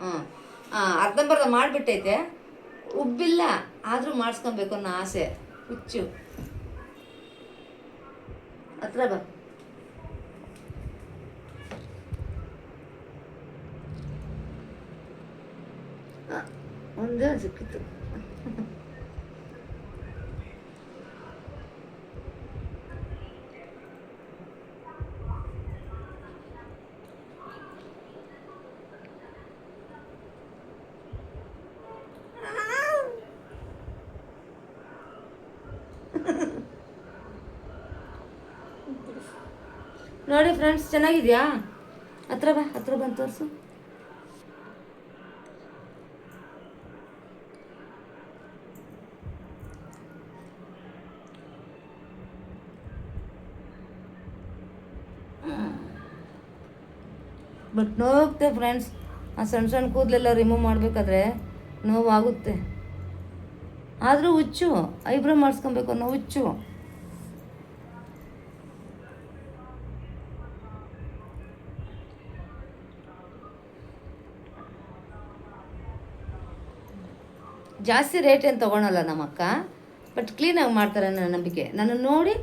ಹಾಂ ಹಾಂ ಅರ್ಧಂಬರ್ಧ ಮಾಡಿಬಿಟ್ಟೈತೆ, ಉಬ್ಬಿಲ್ಲ ಆದರೂ ಮಾಡಿಸ್ಕೊಬೇಕು ಅನ್ನೋ ಆಸೆ, ಹುಚ್ಚು. ಹತ್ರ ಬಾ. ಒಂದೇ ಸಿಕ್ಕಿತ್ತು. ನೋಡಿ ಫ್ರೆಂಡ್ಸ್, ಚೆನ್ನಾಗಿದೆಯಾ? ಹತ್ರ ಬಾ, ಹತ್ರ ಬಂದು ತೋರಿಸು. ಬಟ್ ನೋವುತ್ತೆ ಫ್ರೆಂಡ್ಸ್, ಆ ಸಣ್ಣ ಸಣ್ಣ ಕೂದಲೆಲ್ಲ ರಿಮೂವ್ ಮಾಡಬೇಕಾದ್ರೆ ನೋವಾಗುತ್ತೆ. ಆದರೂ ಹುಚ್ಚು, ಐಬ್ರೋ ಮಾಡಿಸ್ಕೊಬೇಕು ಅನ್ನೋ ಹುಚ್ಚು. ಜಾಸ್ತಿ ರೇಟ್ ಏನು ತೊಗೊಳಲ್ಲ ನಮ್ಮ ಅಕ್ಕ, ಬಟ್ ಕ್ಲೀನಾಗಿ ಮಾಡ್ತಾರೆ ಅನ್ನೋ ನಂಬಿಕೆ. ನನ್ನನ್ನು ನೋಡಿ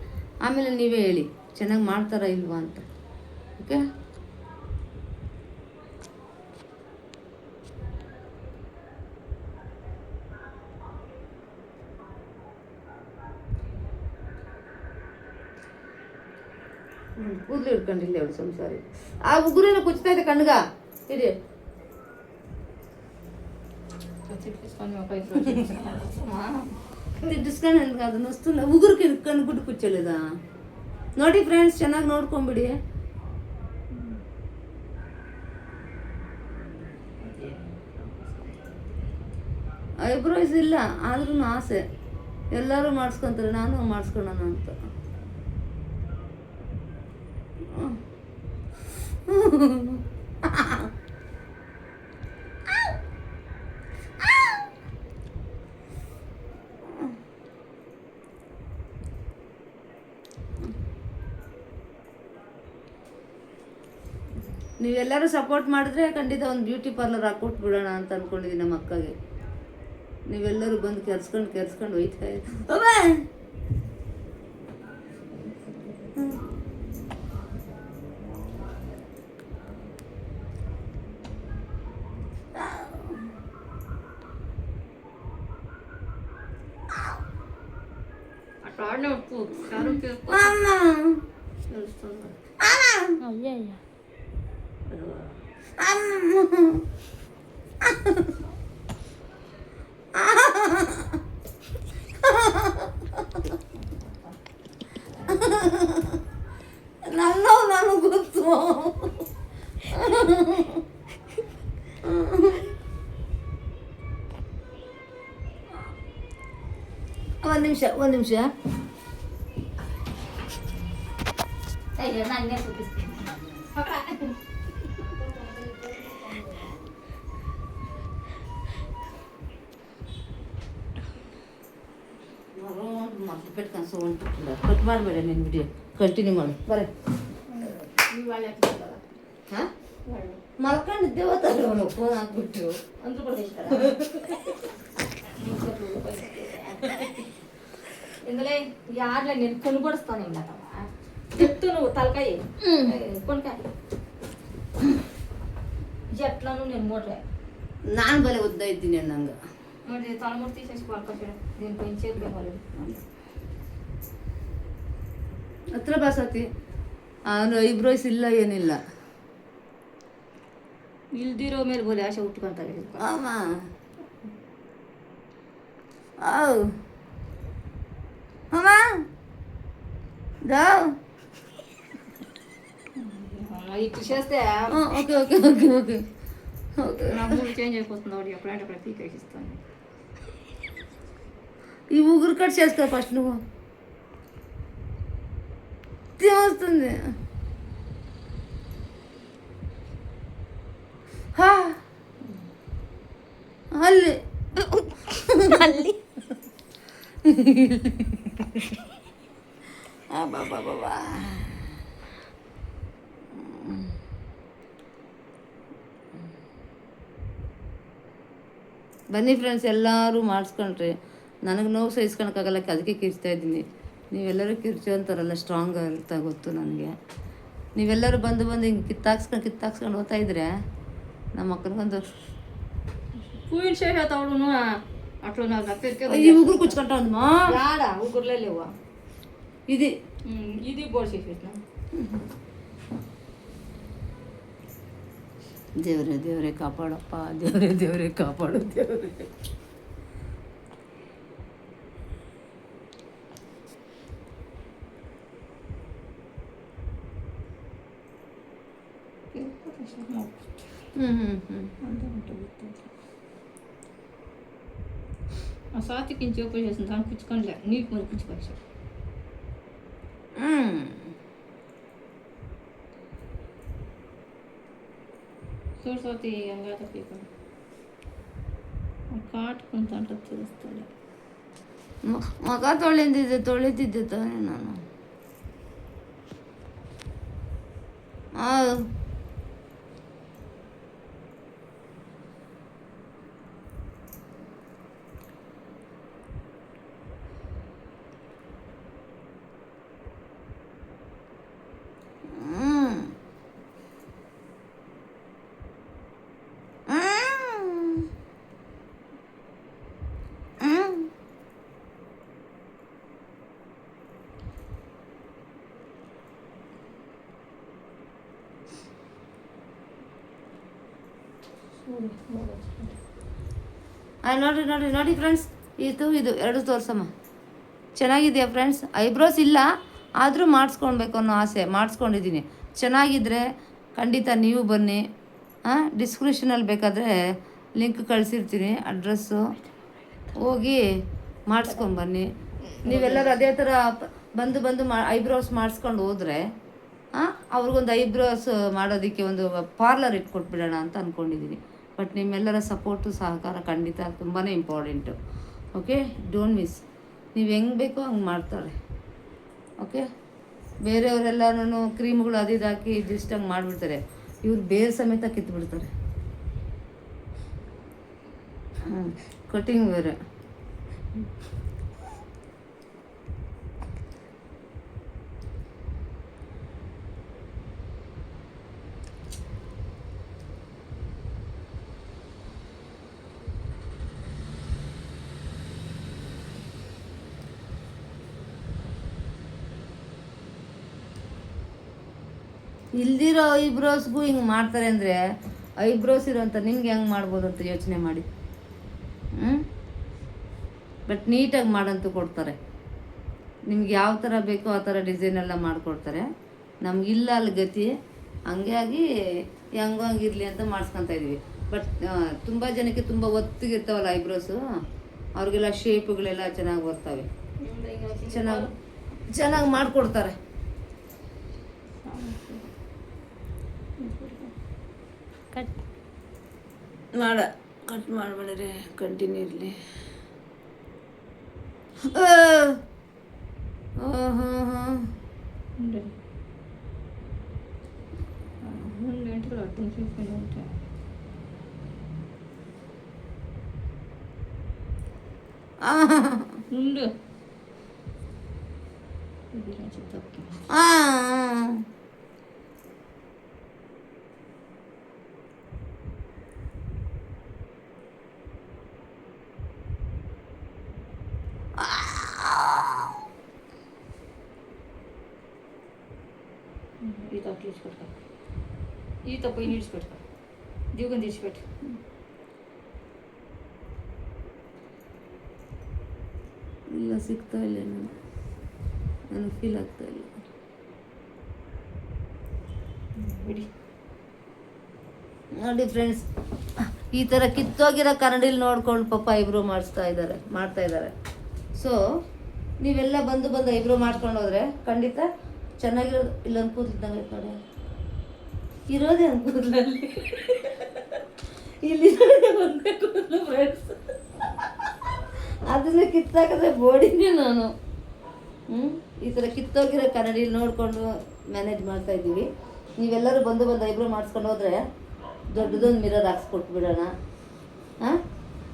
ಆಮೇಲೆ ನೀವೇ ಹೇಳಿ ಚೆನ್ನಾಗಿ ಮಾಡ್ತಾರಾ ಇಲ್ವಾ ಅಂತ. ಓಕೆ, ಕೂದಲು ಹಿಡ್ಕೊಂಡಿಲ್ಲ ಅವಳು ಸಂಸಾರಿ. ಆ ಉಗುರೇನೋ ಕುಚ್ತಾ ಇದೆ ಕಣ್ಗ. ಇದೆ ಡಿಸ್ಕೌಂಟ್ ಅದನ್ನ ವಸ್ತು ಉಗುರು ಕಣ್ಬಿಟ್ಟು ಕುಚ್ಚಲಿದ. ನೋಡಿ ಫ್ರೆಂಡ್ಸ್, ಚೆನ್ನಾಗಿ ನೋಡ್ಕೊಂಬಿಡಿ. ಐಬ್ರೋಸ್ ಇಲ್ಲ ಆದ್ರೂ ಆಸೆ, ಎಲ್ಲರೂ ಮಾಡಿಸ್ಕೊಂತಾರೆ, ನಾನು ಮಾಡಿಸ್ಕೊಳ್ಳೋಣ ಅಂತ. ನೀವೆಲ್ಲರೂ ಸಪೋರ್ಟ್ ಮಾಡಿದ್ರೆ ಖಂಡಿತ ಒಂದು ಬ್ಯೂಟಿ ಪಾರ್ಲರ್ ಹಾಕ್ಕೊಟ್ಬಿಡೋಣ ಅಂತ ಅಂದ್ಕೊಂಡಿದ್ದೀನಿ ನಮ್ಮ ಅಕ್ಕಗೆ. ನೀವೆಲ್ಲರೂ ಬಂದು ಕೆರ್ಸ್ಕೊಂಡು ಹೋಯ್ತಾ ಇದ್ದೀವಿ. ನನಗೆ ಗೊತ್ತು. ಒಂದು ನಿಮಿಷ ಕಟ್ ಮಾಡಬೇಡ, ನೀನು ವಿಡಿಯೋ ಕಂಟಿನ್ಯೂ ಮಾಡು. ಬರ ಹಾಂ ಮಲ್ಕೊಂಡಿದ್ದೇವ ಅವನು ಫೋನ್ ಹಾಕ್ಬಿಟ್ಟು ఇందులో యాడ్ల నేను కొనుగొడుస్తాను ఇంకా చెప్తూ నువ్వు తలకాయ కొనకాయ జట్లను నేను మోట్లే ನಾನು ಬಲೆ ಉದ್ದ ಇದ್ದೀನಿ ನಂಗೆ మరి తలముడి తీసేసి పడుకోవడం దీని పెంచేది లేవాలి ಹತ್ರ ಬಾಸತಿ. ಅವನು ಐಬ್ರೋಸ್ ಇಲ್ಲ, ಏನಿಲ್ಲ. ಇಲ್ದಿರೋ ಮೇಲೆ ಬೋಲೆ ಆಸೆ ಹುಟ್ಕೊಂತಾರೆ. ಅಮ್ಮ ఔ అమ్మా దా ఇటు చేస్తే okay okay okay okay okay నా మూడు చేంజ్ అయిపోతుంది. వాడు ఎప్పుడంటే అప్పుడు పీకేసి ఇస్తాను. ఈ ఊగురు కట్ చేసుకో ఫస్ట్ నువ్వు. వస్తుంది ಅಲ್ಲಿ ಅಲ್ಲಿ బాబా ಬನ್ನಿ ಫ್ರೆಂಡ್ಸ್, ಎಲ್ಲರೂ ಮಾಡಿಸ್ಕೊಂಡ್ರೆ ನನಗೆ ನೋವು ಸಹಿಸ್ಕೊಳಕ್ಕಾಗಲ್ಲ, ಅದಕ್ಕೆ ಕಿರ್ಚ್ತಾ ಇದ್ದೀನಿ. ನೀವೆಲ್ಲರೂ ಕಿರ್ಚು ಅಂತಾರಲ್ಲ, ಸ್ಟ್ರಾಂಗ್ ಅಂತ ಗೊತ್ತು ನನಗೆ. ನೀವೆಲ್ಲರೂ ಬಂದು ಹಿಂಗೆ ಕಿತ್ತಾಕ್ಸ್ಕೊಂಡು ಹೋಗ್ತಾ ಇದ್ರೆ ನಮ್ಮ ಅಕ್ಕನಿಗೊಂದು ಹೂವಿನ ಶೇಷ ತಗೊಳು ಅಟ್ಲು ನಾವು ಈ ಉಗುರು ಕುಚ್ಕೊಂಡ ಒಂದು ಯಾಡ ಉಗುರ್ಲೇವ ಇದು ಇದು ಬೋಳ್ಸಿ ದೇವ್ರೆ ದೇವ್ರೆ ಕಾಪಾಡಪ್ಪ, ದೇವ್ರೆ ದೇವ್ರೆ ಕಾಪಾಡು, ದೇವ್ರೆ. ఆ సాతికి ఇంచు చేసిన దాన్ని పుచ్చుకోలే నీకు మరి పుచ్చుకోవచ్చు చూడు సాతి హంగాత పీక ಕಾಟ್ಕೊಂತ ಅಂತ ತಿಳಿಸ್ತಾಳೆ. ಮಗ ತೊಳೆದಿದ್ದೆ ತಾನೇ ನಾನು. ನೋಡಿ ನೋಡಿ ನೋಡಿ ಫ್ರೆಂಡ್ಸ್, ಇದು ಎರಡು ತೋರ್ಸಮ್ಮ. ಚೆನ್ನಾಗಿದೆಯಾ ಫ್ರೆಂಡ್ಸ್? ಐಬ್ರೋಸ್ ಇಲ್ಲ, ಆದರೂ ಮಾಡಿಸ್ಕೊಳ್ಬೇಕು ಅನ್ನೋ ಆಸೆ, ಮಾಡಿಸ್ಕೊಂಡಿದ್ದೀನಿ. ಚೆನ್ನಾಗಿದ್ದರೆ ಖಂಡಿತ ನೀವು ಬನ್ನಿ. ಡಿಸ್ಕ್ರಿಪ್ಷನಲ್ಲಿ ಬೇಕಾದರೆ ಲಿಂಕ್ ಕಳಿಸಿರ್ತೀನಿ, ಅಡ್ರೆಸ್ಸು, ಹೋಗಿ ಮಾಡಿಸ್ಕೊಂಬನ್ನಿ. ನೀವೆಲ್ಲರೂ ಅದೇ ಥರ ಬಂದು ಐಬ್ರೋಸ್ ಮಾಡಿಸ್ಕೊಂಡು ಹೋದರೆ ಅವ್ರಿಗೊಂದು ಐಬ್ರೋಸ್ ಮಾಡೋದಕ್ಕೆ ಒಂದು ಪಾರ್ಲರ್ ಇಟ್ಕೊಟ್ಬಿಡೋಣ ಅಂತ ಅಂದ್ಕೊಂಡಿದ್ದೀನಿ. ಬಟ್ ನಿಮ್ಮೆಲ್ಲರ ಸಪೋರ್ಟು ಸಹಕಾರ ಖಂಡಿತ ತುಂಬಾ ಇಂಪಾರ್ಟೆಂಟು. Okay, don't miss. ನೀವು ಹೆಂಗೆ ಬೇಕೋ ಹಂಗೆ ಮಾಡ್ತಾರೆ. ಓಕೆ, ಬೇರೆಯವರೆಲ್ಲನೂ ಕ್ರೀಮ್ಗಳು ಅದು ಇದು ಹಾಕಿ ಹಂಗೆ ಮಾಡಿಬಿಡ್ತಾರೆ. ಇವ್ರು ಬೇರೆ ಸಮೇತ ಕಿತ್ಬಿಡ್ತಾರೆ. ಕಟಿಂಗ್ ಬೇರೆ. ಇಲ್ದಿರೋ ಐಬ್ರೋಸ್ಗೂ ಹಿಂಗೆ ಮಾಡ್ತಾರೆ ಅಂದರೆ ಐಬ್ರೋಸ್ ಇರೋಂಥ ನಿಮ್ಗೆ ಹೆಂಗೆ ಮಾಡ್ಬೋದು ಅಂತ ಯೋಚನೆ ಮಾಡಿ. ಬಟ್ ನೀಟಾಗಿ ಮಾಡಂತೂ ಕೊಡ್ತಾರೆ. ನಿಮ್ಗೆ ಯಾವ ಥರ ಬೇಕೋ ಆ ಥರ ಡಿಸೈನೆಲ್ಲ ಮಾಡಿಕೊಡ್ತಾರೆ. ನಮಗಿಲ್ಲ ಅಲ್ಲಿ ಗತಿ, ಹಂಗಾಗಿ ಹೆಂಗೋ ಹಂಗಿರಲಿ ಅಂತ ಮಾಡಿಸ್ಕೊತಾ ಇದ್ದೀವಿ. ಬಟ್ ತುಂಬ ಜನಕ್ಕೆ ತುಂಬ ಒತ್ತಿಗಿರ್ತಾವಲ್ಲ ಐಬ್ರೋಸು, ಅವ್ರಿಗೆಲ್ಲ ಶೇಪ್ಗಳೆಲ್ಲ ಚೆನ್ನಾಗಿ ಬರ್ತವೆ, ಚೆನ್ನಾಗಿ ಮಾಡಿಕೊಡ್ತಾರೆ. ಕಟ್ ಮಾಡಬೇಡ್ರಿ, ಕಂಟಿನ್ಯೂ ಇರಲಿ. ಈ ತಪ್ಪ ಇಡಿಸ್ಬಿಟ್ಟ ದೇವ್ಗಂದು ಇಡಿಸ್ಬಿಟ್ಟು ಇಲ್ಲ, ಸಿಗ್ತಾ ಇಲ್ಲ, ನನಗೆ ಫೀಲ್ ಆಗ್ತಾ ಇಲ್ಲ. ಬಿಡಿ ನೋಡಿ ಫ್ರೆಂಡ್ಸ್, ಈ ಥರ ಕಿತ್ತೋಗಿರೋ ಕನ್ನಡಿಲಿ ನೋಡ್ಕೊಂಡು ಪಾಪ ಐಬ್ರೋ ಮಾಡ್ತಾ ಇದ್ದಾರೆ. ಸೊ ನೀವೆಲ್ಲ ಬಂದು ಐಬ್ರೋ ಮಾಡ್ಕೊಂಡು ಹೋದರೆ ಖಂಡಿತ ಚೆನ್ನಾಗಿರೋದು. ಇಲ್ಲ ಅನ್ಕೋತಿದ್ದಂಗೆ ನೋಡಿ, ಇರೋದೇ ಅನ್ಕೋದ್ರಲ್ಲಿ ಇಲ್ಲಿ ಫ್ರೆಂಡ್ಸ್. ಅದನ್ನ ಕಿತ್ತಾಕಿದ್ರೆ ಬೋಡಿನೇ ನಾನು. ಈ ಥರ ಕಿತ್ತೋಗಿರೋ ಕನ್ನಡಿಲಿ ನೋಡಿಕೊಂಡು ಮ್ಯಾನೇಜ್ ಮಾಡ್ತಾ ಇದ್ದೀವಿ. ನೀವೆಲ್ಲರೂ ಬಂದು ಐಬ್ರೋ ಮಾಡಿಸ್ಕೊಂಡು ಹೋದರೆ ದೊಡ್ಡದೊಂದು ಮಿರರ್ ಹಾಕ್ಸ್ಕೊಟ್ಬಿಡೋಣ.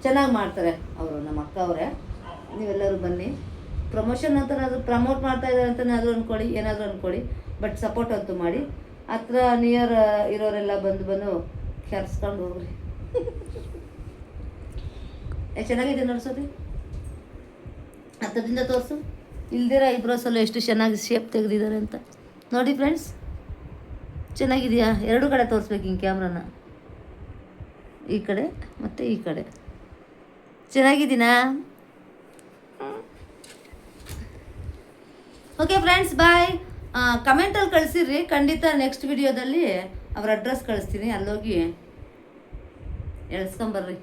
ಚೆನ್ನಾಗಿ ಮಾಡ್ತಾರೆ ಅವರು, ನಮ್ಮ ಅಕ್ಕ ಅವರೇ. ನೀವೆಲ್ಲರೂ ಬನ್ನಿ. ಪ್ರಮೋಷನ್ ಅಂತನಾದರೂ ಪ್ರಮೋಟ್ ಮಾಡ್ತಾ ಇದ್ದಾರೆ ಅಂತನಾದರೂ ಅಂದ್ಕೊಳ್ಳಿ, ಏನಾದರೂ ಅಂದ್ಕೊಳ್ಳಿ, ಬಟ್ ಸಪೋರ್ಟ್ ಅಂತೂ ಮಾಡಿ. ಹತ್ರ ನಿಯರ್ ಇರೋರೆಲ್ಲ ಬಂದು ಕೆರ್ಸ್ಕೊಂಡು ಹೋಗ್ರಿ. ಚೆನ್ನಾಗಿದೆ ನೋಡ್ಸೋದು, ಹತ್ತದಿಂದ ತೋರಿಸು. ಇಲ್ದಿರ ಐಬ್ರೋಸಲ್ಲೂ ಎಷ್ಟು ಚೆನ್ನಾಗಿ ಶೇಪ್ ತೆಗೆದಿದ್ದಾರೆ ಅಂತ ನೋಡಿ ಫ್ರೆಂಡ್ಸ್. ಚೆನ್ನಾಗಿದೆಯಾ? ಎರಡು ಕಡೆ ತೋರಿಸ್ಬೇಕು ಹಿಂಗೆ ಕ್ಯಾಮ್ರಾನ, ಈ ಕಡೆ ಮತ್ತು ಈ ಕಡೆ. ಚೆನ್ನಾಗಿದ್ದೀನಾ? ಓಕೆ ಫ್ರೆಂಡ್ಸ್, ಬಾಯ್. ಕಮೆಂಟಲ್ಲಿ ಕಳಿಸಿರ್ರಿ, ಖಂಡಿತ ನೆಕ್ಸ್ಟ್ ವಿಡಿಯೋದಲ್ಲಿ ಅವ್ರ ಅಡ್ರೆಸ್ ಕಳಿಸ್ತೀನಿ, ಅಲ್ಲೋಗಿ ಎಳ್ಸ್ಕೊಂಬರ್ರಿ.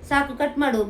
ಸಾಕು, ಕಟ್ ಮಾಡು.